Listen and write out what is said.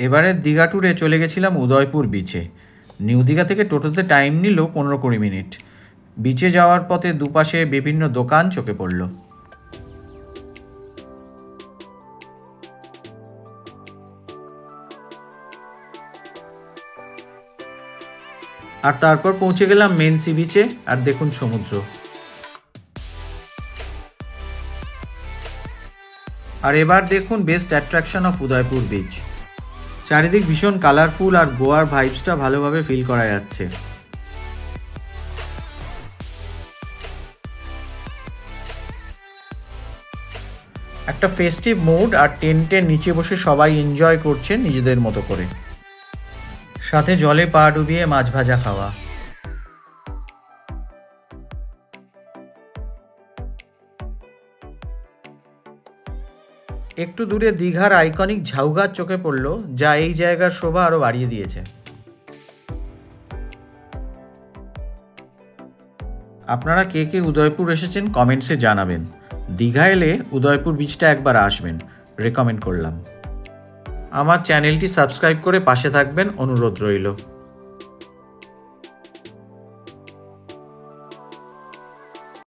এবারের দীঘা ট্যুরে চলে গেছিলাম উদয়পুর বিচে। নিউ দীঘা থেকে টোটোতে টাইম নিল 15-20 মিনিট। বিচে যাওয়ার পথে দুপাশে বিভিন্ন দোকান চোখে পড়ল। আর তারপর পৌঁছে গেলাম মেন সি বিচে। আর দেখুন সমুদ্র। আর এবার দেখুন best attraction of Udaipur beach. চারিদিক ভীষণ কালারফুল আর গোয়ার ভাইবসটা ভালোভাবে ফিল করা যাচ্ছে। একটা ফেস্টিভ মুড আর টেন্টের নিচে বসে সবাই এনজয় করছেন নিজেদের মতো করে, সাথে জলে পা ডুবিয়ে মাছ ভাজা খাওয়া। একটু দূরে দীঘার আইকনিক ঝাউগাছ চোখে পড়ল, যা এই জায়গার শোভা আরো বাড়িয়ে দিয়েছে। আপনারা কে কে উদয়পুর এসেছেন কমেন্টসে জানাবেন। দীঘা এলে উদয়পুর বিচটা একবার আসবেন, রেকমেন্ড করলাম। আমার চ্যানেলটি সাবস্ক্রাইব করে পাশে থাকবেন অনুরোধ রইল।